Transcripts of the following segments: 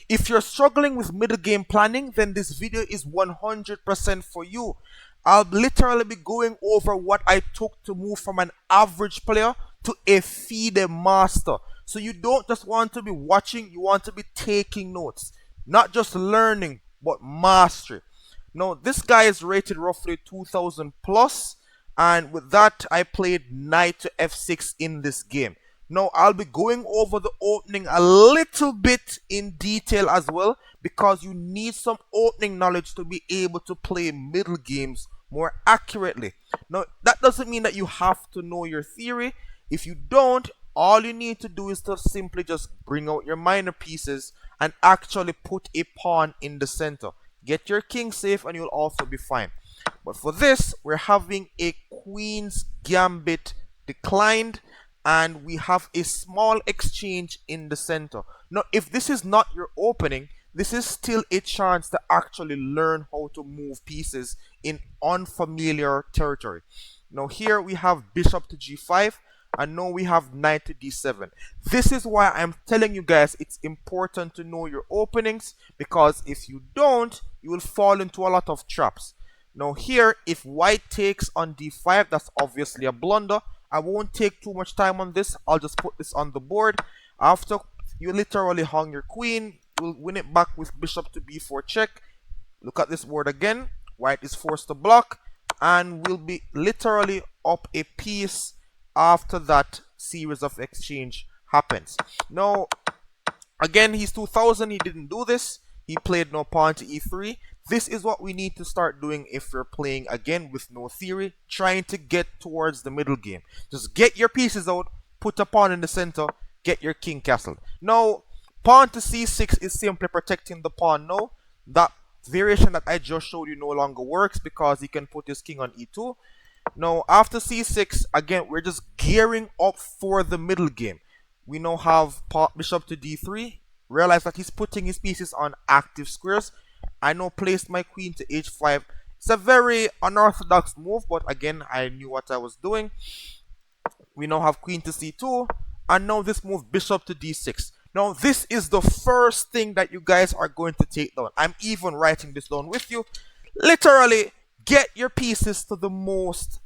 If you're struggling with middle game planning, then this video is 100% for you. I'll literally be going over what I took to move from an average player to a FIDE master. So you don't just want to be watching, you want to be taking notes. Not just learning, but mastery. Now, this guy is rated roughly 2000 plus, and with that, I played knight to f6 in this game. Now, I'll be going over the opening a little bit in detail as well, because you need some opening knowledge to be able to play middle games more accurately. Now, that doesn't mean that you have to know your theory. If you don't, all you need to do is to simply just bring out your minor pieces and actually put a pawn in the center. Get your king safe and you'll also be fine. But for this, we're having a queen's gambit declined, and we have a small exchange in the center. Now, if this is not your opening, this is still a chance to actually learn how to move pieces in unfamiliar territory. Now, here we have bishop to g5, and now we have knight to d7. This is why I'm telling you guys it's important to know your openings, because if you don't, you will fall into a lot of traps. Now here, if white takes on d5, that's obviously a blunder. I won't take too much time on this. I'll just put this on the board. After you literally hung your queen, you'll win it back with bishop to b4 check. Look at this board again. White is forced to block, and will be literally up a piece after that series of exchange happens. Now, again, he's 2000. He didn't do this. He played no pawn to e3. This is what we need to start doing if you're playing again with no theory, trying to get towards the middle game. Just get your pieces out, put a pawn in the center, get your king castled. Now, pawn to c6 is simply protecting the pawn. Now, that variation that I just showed you no longer works because he can put his king on e2. Now, after c6, again, we're just gearing up for the middle game. We now have bishop to d3. Realize that he's putting his pieces on active squares. I now placed my queen to h5. It's a very unorthodox move, but again, I knew what I was doing. We now have queen to c2, and now this move bishop to d6. Now, this is the first thing that you guys are going to take down. I'm even writing this down with you. Literally, get your pieces to the most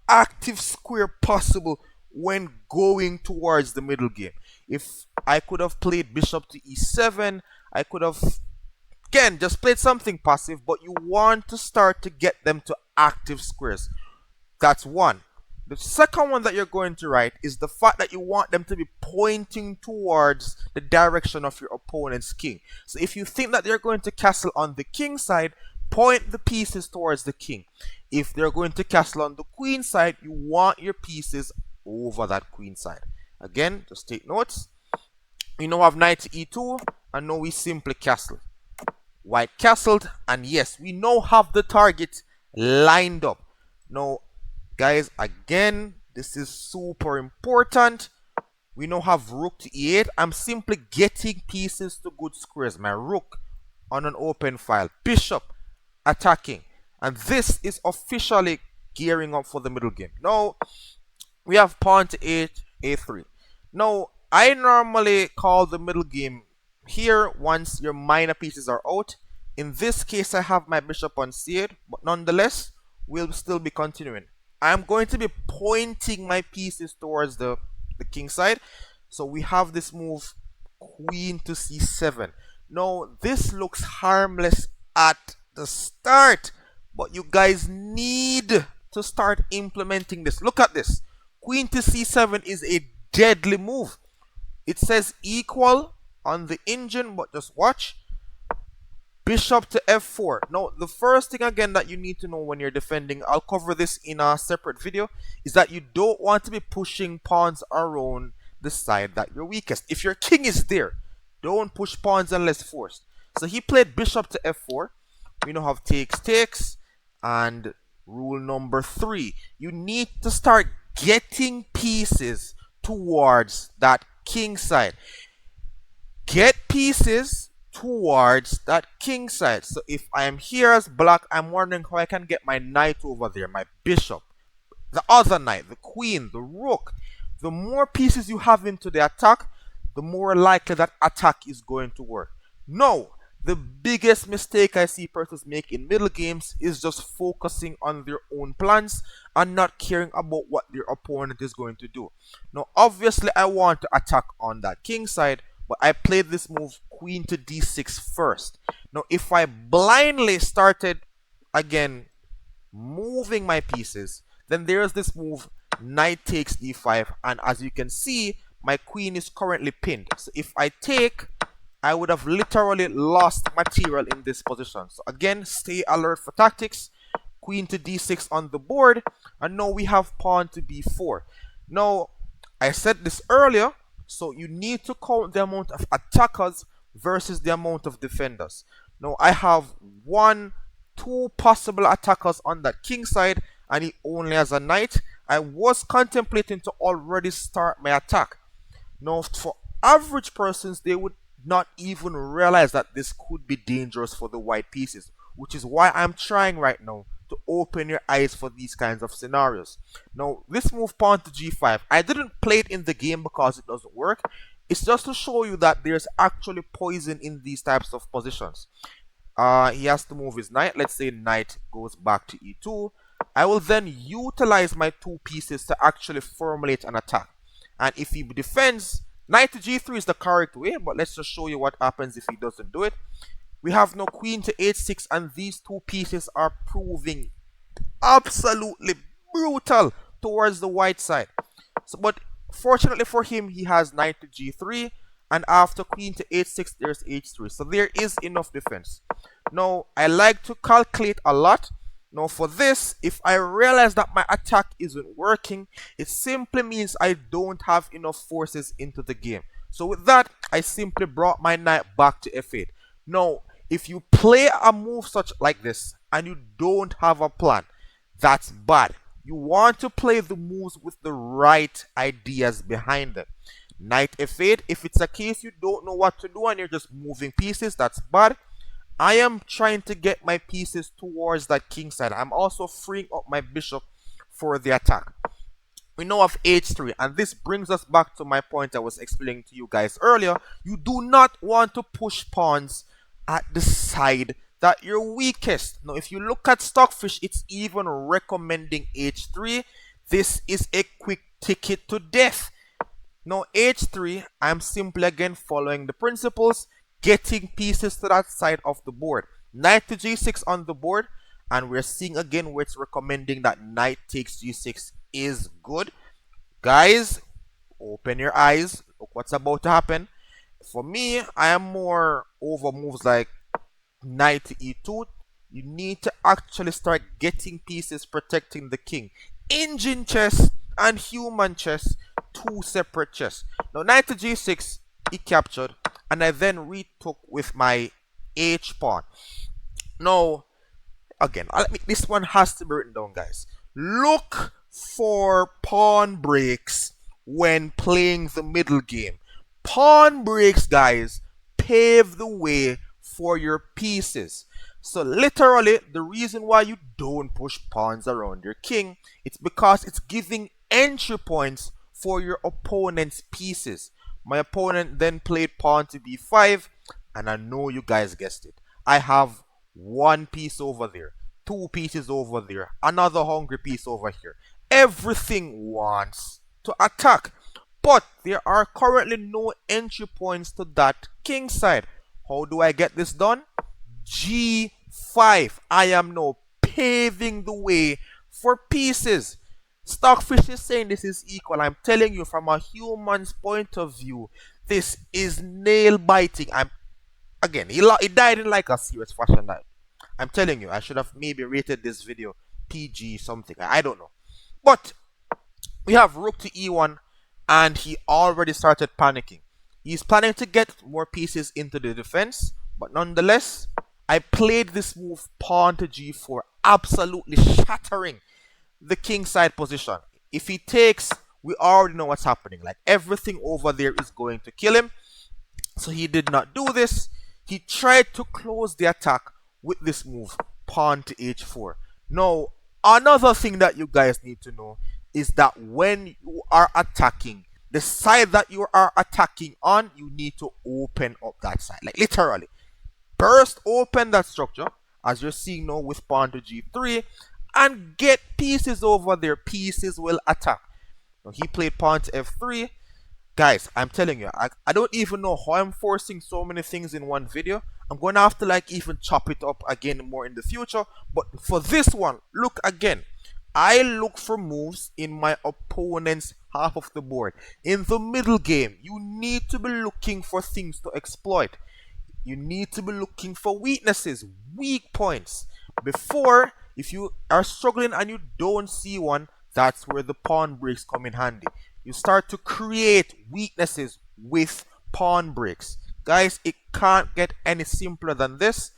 active square possible when going towards the middle game. If I could have played bishop to e7, I could have, again, just played something passive, but you want to start to get them to active squares. That's one. The second one that you're going to write is the fact that you want them to be pointing towards the direction of your opponent's king. So if you think that they're going to castle on the king side, point the pieces towards the king. If they're going to castle on the queen side, you want your pieces over that queen side. Again, just take notes. We now have knight to e2, and now we simply castle. White castled, and yes, we now have the target lined up. Now, guys, again, this is super important. We now have rook to e8. I'm simply getting pieces to good squares. My rook on an open file. Bishop attacking. And this is officially gearing up for the middle game. Now, we have pawn to a3. Now, I normally call the middle game here once your minor pieces are out. In this case, I have my bishop on c8, but nonetheless, we'll still be continuing. I'm going to be pointing my pieces towards the king side. So we have this move, queen to c7. Now, this looks harmless at the start, but you guys need to start implementing this. Look at this. Queen to c7 is a deadly move. It says equal on the engine, but just watch. Bishop to f4. Now, the first thing again that you need to know when you're defending, I'll cover this in a separate video, is that you don't want to be pushing pawns around the side that you're weakest. If your king is there, don't push pawns unless forced. So he played bishop to f4. We now have takes, and rule number 3. You need to start getting pieces towards that king side. Get pieces towards that king side. So if I am here as black, I'm wondering how I can get my knight over there, my bishop, the other knight, the queen, the rook. The more pieces you have into the attack, the more likely that attack is going to work. No, the biggest mistake I see persons make in middle games is just focusing on their own plans and not caring about what their opponent is going to do. Now, obviously, I want to attack on that king side, but I played this move queen to d6 first. Now, if I blindly started again moving my pieces, then there's this move knight takes d5, and as you can see, my queen is currently pinned. So if I take, I would have literally lost material in this position. So again, stay alert for tactics. Queen to d6 on the board, and now we have pawn to b4. Now, I said this earlier, so you need to count the amount of attackers versus the amount of defenders. Now, I have two possible attackers on that king side, and he only has a knight. I was contemplating to already start my attack. Now, for average persons, they would not even realize that this could be dangerous for the white pieces, which is why I'm trying right now to open your eyes for these kinds of scenarios. Now, this move pawn to g5, I didn't play it in the game because it doesn't work. It's just to show you that there's actually poison in these types of positions. He has to move his knight. Let's say knight goes back to e2. I will then utilize my two pieces to actually formulate an attack. And if he defends, knight to g3 is the correct way, but let's just show you what happens if he doesn't do it. We have no queen to h6, and these two pieces are proving absolutely brutal towards the white side. So, but fortunately for him, he has knight to g3, and after queen to h6, there's h3. So there is enough defense. Now, I like to calculate a lot. Now, for this, if I realize that my attack isn't working, it simply means I don't have enough forces into the game. So with that, I simply brought my knight back to f8. Now, if you play a move such like this and you don't have a plan, that's bad. You want to play the moves with the right ideas behind them. Knight f8, if it's a case you don't know what to do and you're just moving pieces, that's bad. I am trying to get my pieces towards that king side. I'm also freeing up my bishop for the attack. We now have h3, and this brings us back to my point I was explaining to you guys earlier. You do not want to push pawns at the side that you're weakest. Now, if you look at Stockfish, it's even recommending h3. This is a quick ticket to death. Now, h3, I'm simply again following the principles, getting pieces to that side of the board. Knight to g6 on the board, and we're seeing again where it's recommending that knight takes g6 is good. Guys, open your eyes. Look what's about to happen. For me, I am more over moves like knight to e2. You need to actually start getting pieces protecting the king. Engine chess and human chess, two separate chess. Now, knight to g6, he captured, and I then retook with my h pawn. Now, again, this one has to be written down, guys. Look for pawn breaks when playing the middle game. Pawn breaks, guys, pave the way for your pieces. So literally, the reason why you don't push pawns around your king, it's because it's giving entry points for your opponent's pieces. My opponent then played pawn to b5, and I know you guys guessed it. I have one piece over there, two pieces over there, another hungry piece over here. Everything wants to attack, but there are currently no entry points to that king side. How do I get this done? g5. I am now paving the way for pieces. Stockfish is saying this is equal. I'm telling you, from a human's point of view, this is nail biting. Again, he died in like a serious fashion. I'm telling you, I should have maybe rated this video PG something. I don't know. But we have rook to e1, and he already started panicking. He's planning to get more pieces into the defense, but nonetheless, I played this move pawn to g4, absolutely shattering the king side position. If he takes, we already know what's happening. Like, everything over there is going to kill him. So he did not do this. He tried to close the attack with this move, pawn to h4. Now, another thing that you guys need to know is that when you are attacking, the side that you are attacking on, you need to open up that side, like literally burst open that structure as you're seeing now with pawn to g3 and get pieces over there. Pieces will attack. Now he played pawn to f3. Guys, I'm telling you, I don't even know how I'm forcing so many things in one video. I'm going to have to like even chop it up again more in the future. But for this one, look again. I look for moves in my opponent's half of the board. In the middle game, you need to be looking for things to exploit. You need to be looking for weaknesses, weak points. Before, if you are struggling and you don't see one, that's where the pawn breaks come in handy. You start to create weaknesses with pawn breaks. Guys, it can't get any simpler than this.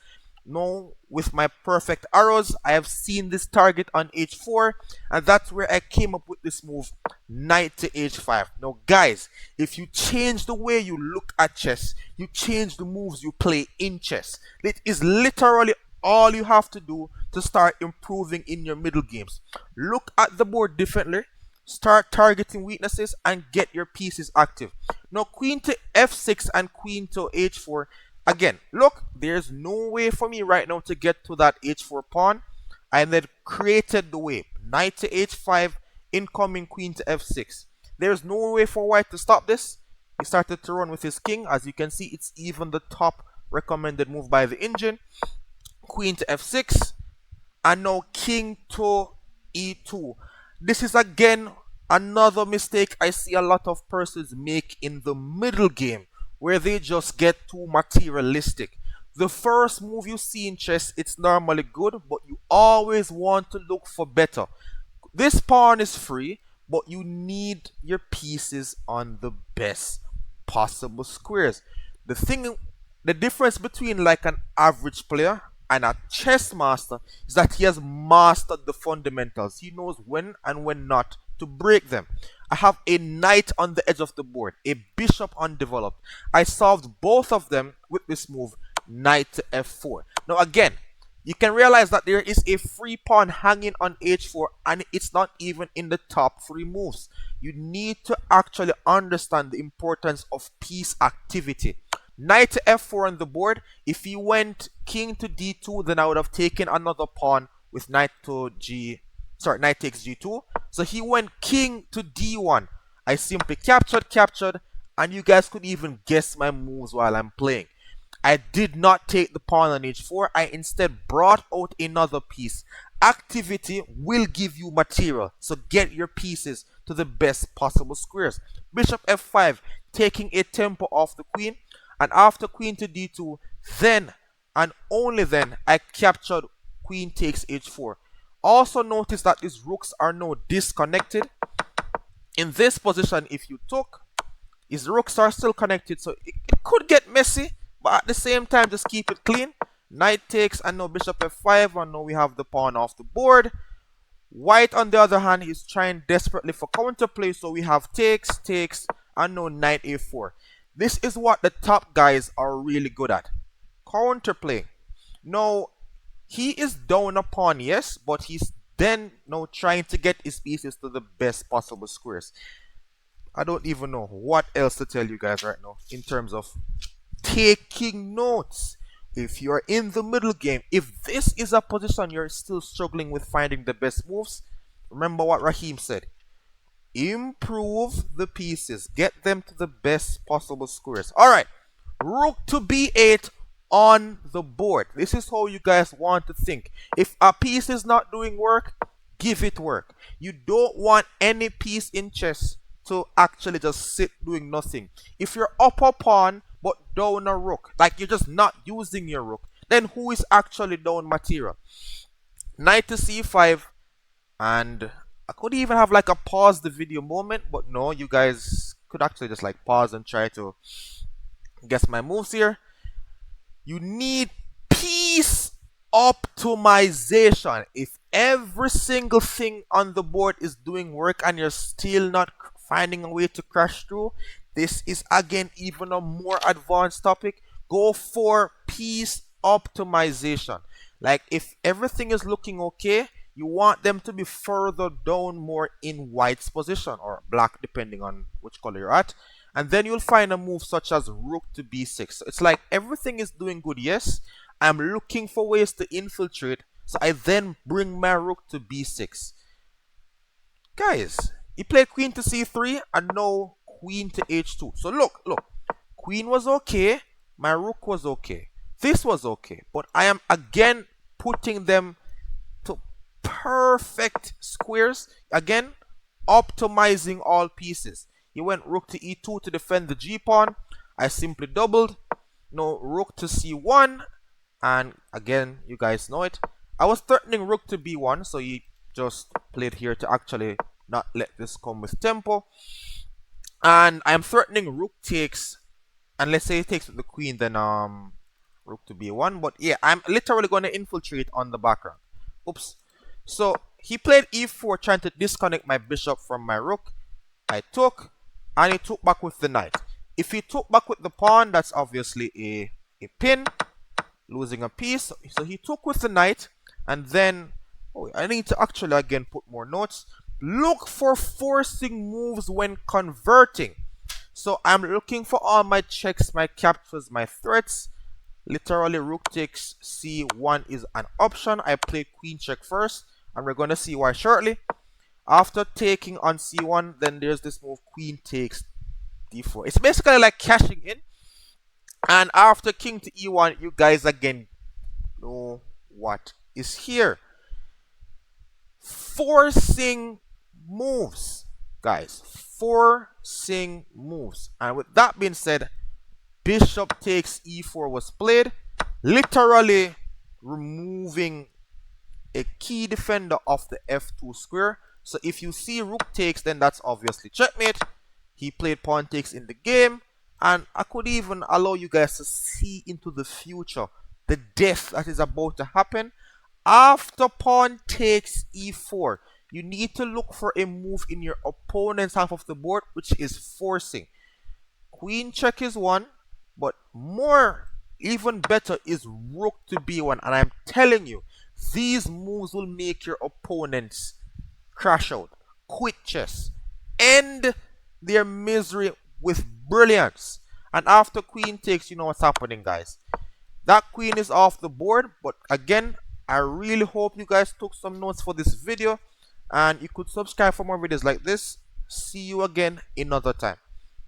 No, with my perfect arrows, I have seen this target on h4, and that's where I came up with this move, knight to h5. Now guys, if you change the way you look at chess, you change the moves you play in chess. It is literally all you have to do to start improving in your middle games. Look at the board differently, start targeting weaknesses, and get your pieces active. Now queen to f6 and queen to h4. Again, look, there's no way for me right now to get to that h4 pawn. I then created the way. Knight to h5, incoming queen to f6. There's no way for white to stop this. He started to run with his king. As you can see, it's even the top recommended move by the engine. Queen to f6. And now king to e2. This is again another mistake I see a lot of persons make in the middle game, where they just get too materialistic. The first move you see in chess, it's normally good, but you always want to look for better. This pawn is free, but you need your pieces on the best possible squares. The difference between like an average player and a chess master is that he has mastered the fundamentals. He knows when and when not to break them. I have a knight on the edge of the board, a bishop undeveloped. I solved both of them with this move, knight to f4. Now again, you can realize that there is a free pawn hanging on h4 and it's not even in the top 3 moves. You need to actually understand the importance of piece activity. Knight to f4 on the board. If he went king to d2, then I would have taken another pawn with knight takes g2. So he went king to d1. I simply captured, and you guys could even guess my moves while I'm playing. I did not take the pawn on h4. I instead brought out another piece. Activity will give you material, so get your pieces to the best possible squares. Bishop f5, taking a tempo off the queen, and after queen to d2, then and only then I captured queen takes h4. Also notice that these rooks are now disconnected. In this position, if you took, his rooks are still connected, so it could get messy, but at the same time just keep it clean. Knight takes, and now bishop f5, and now we have the pawn off the board. White on the other hand is trying desperately for counterplay, so we have takes, and now knight a4. This is what the top guys are really good at, counterplay. Now he is down a pawn, yes, but he's then now trying to get his pieces to the best possible squares. I don't even know what else to tell you guys right now in terms of taking notes. If you're in the middle game, if this is a position you're still struggling with finding the best moves, remember what Raheem said. Improve the pieces. Get them to the best possible squares. Alright, rook to b8 on the board. This is how you guys want to think. If a piece is not doing work, give it work. You don't want any piece in chess to actually just sit doing nothing. If you're up a pawn but down a rook, like you're just not using your rook, then who is actually down material? Knight to c5, and I could even have like a pause the video moment, but no, you guys could actually just like pause and try to guess my moves here. You need piece optimization. If every single thing on the board is doing work and you're still not finding a way to crash through, this is again even a more advanced topic. Go for piece optimization. Like if everything is looking okay, you want them to be further down more in white's position, or black depending on which color you're at. And then you'll find a move such as rook to b6. So it's like everything is doing good, yes. I'm looking for ways to infiltrate, so I then bring my rook to b6. Guys, he played queen to c3 and now queen to h2. So look, queen was okay, my rook was okay, this was okay, but I am again putting them to perfect squares, again optimizing all pieces. He went rook to e2 to defend the g-pawn. I simply doubled. No, rook to c1, and again, you guys know it, I was threatening rook to b1, so he just played here to actually not let this come with tempo. And I'm threatening rook takes, and let's say he takes with the queen, then rook to b1. But yeah, I'm literally going to infiltrate on the background. Oops. So he played e4, trying to disconnect my bishop from my rook. I took, and he took back with the knight. If he took back with the pawn, that's obviously a pin, losing a piece. So he took with the knight, and then I need to actually again put more notes. Look for forcing moves when converting. So I'm looking for all my checks, my captures, my threats. Literally, rook takes c1 is an option. I played queen check first, and we're going to see why shortly. After taking on c1, then there's this move, queen takes d4. It's basically like cashing in. And after king to e1, you guys again know what is here. Forcing moves, guys. Forcing moves. And with that being said, bishop takes e4 was played, literally removing a key defender off the f2 square. So if you see rook takes, then that's obviously checkmate. He played pawn takes in the game, and I could even allow you guys to see into the future the death that is about to happen. After pawn takes e4, you need to look for a move in your opponent's half of the board, which is forcing. Queen check is one, but more, even better, is rook to b1. And I'm telling you, these moves will make your opponents crash out, quit chess, end their misery with brilliance. And after queen takes, you know what's happening, guys. That queen is off the board. But again, I really hope you guys took some notes for this video, and you could subscribe for more videos like this. See you again another time.